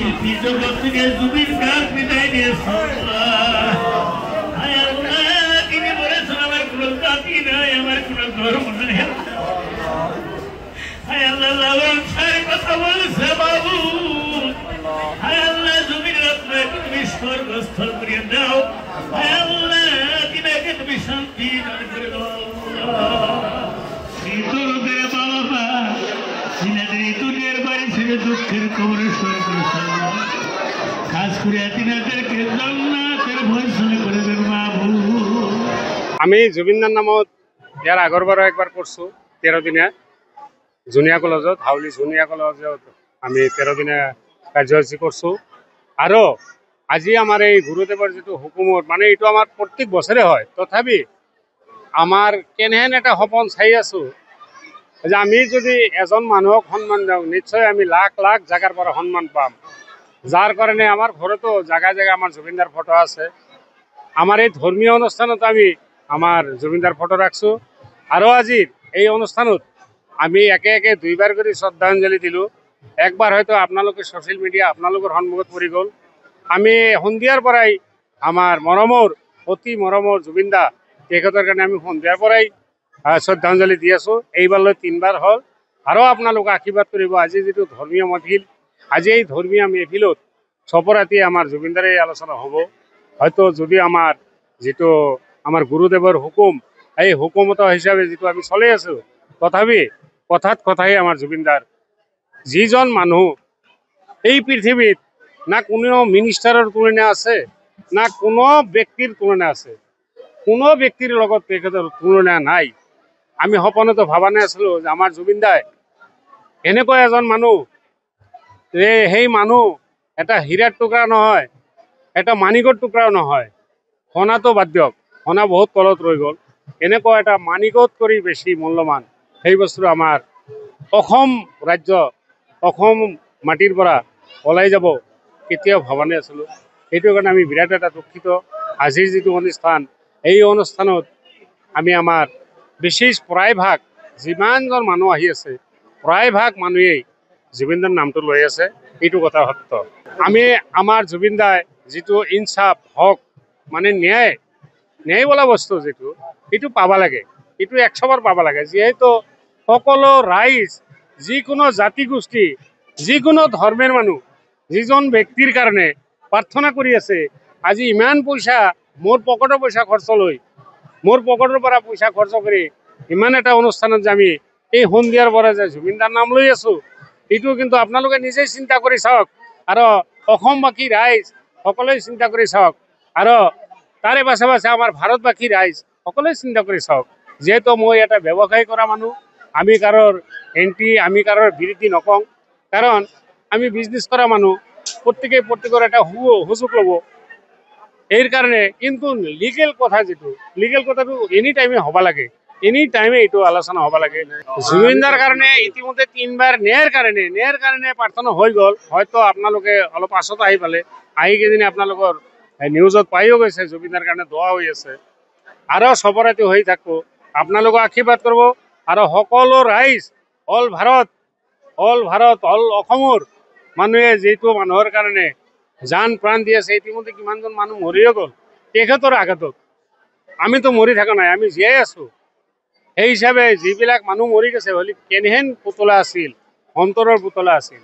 শিল্পী জগৎ থেকে জুবিন গার্গ বিদায় নিয়েছে। তিনি বলেছেন আমার কোন জাতি নাই, আমার কোন ধর্ম নাই। হায় আল্লাহ, লালন সাহেব কথা বলছে বাবু। হায় আল্লাহ, জমির রত্নে তুমি স্বর্গস্থল করিয়ে দাও। হায় আল্লাহ, তিনাকে তুমি শান্তি দান করে দাও। তরুণদের বাবা তিনাদের এই দুনিয়ার বাড়ি ছেড়ে দুঃখের কবরে শুয়ে করেছেন। খাস করে তিনাদেরকে জান্নাতের ঘোষণা করে দেন বাবু। আমি জুবিনদার নামত ইয়ার আগৰবাৰো একবাৰ করছো 13 দিনীয়া জুনিয়া কলেজত, হাউলি জুনিয়া কলেজত আমি 13 দিনীয়া কাৰ্যসূচী কৰছো। আৰু আজি আমাৰ এই গুৰুদেৱৰ যিটো হুকুমত, মানে এইটো আমাৰ প্ৰত্যেক বছৰে হয়, তথাপি আমাৰ কেনেহেন এটা সপোন চাই আছো যে আমি যদি এজন মানুহক সন্মান দিওঁ, নিশ্চয় আমি লাখ লাখ জাগাৰ পৰা সন্মান পাম। যাৰ কাৰণে আমাৰ ঘৰতো জাগায় জাগায় আমাৰ জুবিনদাৰ ফটো আছে। আমাৰ এই ধৰ্মীয় অনুষ্ঠানত আমি আমাৰ জুবিনদাৰ ফটো ৰাখছো। আৰু আজিৰ এই অনুষ্ঠানত আমি একে একে দুইবাৰ কৰি শ্ৰদ্ধাঞ্জলি দিলোঁ। একবাৰ হয়তো আপোনালোকে ছ'চিয়েল মিডিয়া আপোনালোকৰ সন্মুখত পৰি গ'ল। আমি সন্ধিয়াৰ পৰাই আমাৰ মৰমৰ, অতি মৰমৰ জুবিনদা তেখেতৰ কাৰণে আমি সন্ধিয়াৰ পৰাই শ্ৰদ্ধাঞ্জলি দি আছোঁ। এইবাৰলৈ 3বাৰ হ'ল। আৰু আপোনালোকে আশীৰ্বাদ কৰিব। আজি যিটো ধৰ্মীয় মহফিল, আজি এই ধৰ্মীয় মেহফিলত চপৰাতি আমাৰ জুবিনদাৰে আলোচনা হ'ব। হয়তো যদি আমাৰ যিটো আমাৰ গুৰুদেৱৰ হুকুম, এই হুকুমত হিচাপে যিটো আমি চলি আছোঁ, তথাপি কথাত কথাই আমাৰ জুবিনদাৰ যিজন মানুহ এই পৃথিৱীত না কোনো মিনিষ্টাৰৰ তুলনা আছে, না কোনো ব্যক্তিৰ তুলনা আছে। কোনো ব্যক্তিৰ লগত তেখেতৰ তুলনা নাই। আমি সপোনতো ভবা নাছিলোঁ যে আমাৰ জুবিনদাই এনেকুৱা এজন মানুহ, যে সেই মানুহ এটা হীৰাৰ টুকুৰা নহয়, এটা মানিকৰ টুকুৰাও নহয়। সোণাটো বাদ দিয়ক, সোণা বহুত তলত ৰৈ গ'ল। এনেকুৱা এটা মানিকত কৰি বেছি মূল্যৱান সেই বস্তু আমাৰ অসম ৰাজ্য, অসম মাটিৰ পৰা ওলাই যাব কেতিয়াও ভবা নাছিলোঁ। সেইটো কাৰণে আমি বিৰাট এটা দুখিত। আজিৰ যিটো অনুষ্ঠান, এই অনুষ্ঠানত আমি আমাৰ বিশেষ প্ৰায়ভাগ যিমানজন মানুহ আহি আছে, প্ৰায়ভাগ মানুহেই জুবিনদাৰ নামটো লৈ আছে। এইটো কথা সত্য। আমি আমাৰ জুবিনদাই যিটো ইনচাফ, হক, মানে ন্যায় বোলা বস্তু যিটো, সেইটো পাব লাগে। এইটো 100বাৰ পাব লাগে। যিহেতু সকলো ৰাইজ, যিকোনো জাতি গোষ্ঠী, যিকোনো ধৰ্মেৰ মানুহ, যিজন ব্যক্তিৰ কাৰণে প্ৰাৰ্থনা কৰি আছে, আজি ইমান পইচা মোৰ পকেটৰ পইচা খৰচ লৈ, মোৰ পকেটৰ পৰা পইচা খৰচ কৰি ইমান এটা অনুষ্ঠানত যে আমি এই সন্ধিয়াৰ পৰা যে জুবিনদাৰ নাম লৈ আছোঁ, এইটো কিন্তু আপোনালোকে নিজেই চিন্তা কৰি চাওক। আৰু অসমবাসী ৰাইজ সকলোৱে চিন্তা কৰি চাওক। আৰু তাৰে পাছে পাছে আমাৰ ভাৰতবাসী ৰাইজ সকলোৱে চিন্তা কৰি চাওক। যিহেতু মই এটা ব্যৱসায় কৰা মানুহ, আমি কাৰোৰ এণ্টি, আমি কাৰোৰ বিৰোধী নকওঁ। কাৰণ আমি বিজনেছ কৰা মানুহ, প্ৰত্যেকৰ এটা সুযোগ ল'ব। এই কাৰণে কিন্তু লিগেল কথা, যিটো লিগেল কথাটো এনি টাইমে হ'ব লাগে, এনি টাইমে এইটো আলোচনা হ'ব লাগে। জুবিনদাৰ কাৰণে ইতিমধ্যে 3বাৰ ন্যায়ৰ কাৰণে প্ৰাৰ্থনা হৈ গ'ল। হয়তো আপোনালোকে অলপ পাছত আহি পালে, আহি কেইদিনে আপোনালোকৰ নিউজত পাইও গৈছে জুবিনদাৰ কাৰণে দোৱা হৈ আছে। আৰু চপৰাতি হৈ থাকিব, আপোনালোকে আশীৰ্বাদ কৰিব। আৰু সকলো ৰাইজ, অল ভাৰত, অল অসমৰ মানুহে যিটো মানুহৰ কাৰণে জান প্ৰাণ দি আছে, ইতিমধ্যে কিমানজন মানুহ মৰিও গ'ল তেখেতৰ আঘাতত। আমিতো মৰি থকা নাই, আমি জীয়াই আছোঁ। সেই হিচাপে যিবিলাক মানুহ মৰি গৈছে, হ'লে কেনেহেন পুতলা আছিল, অন্তৰৰ পুতলা আছিল।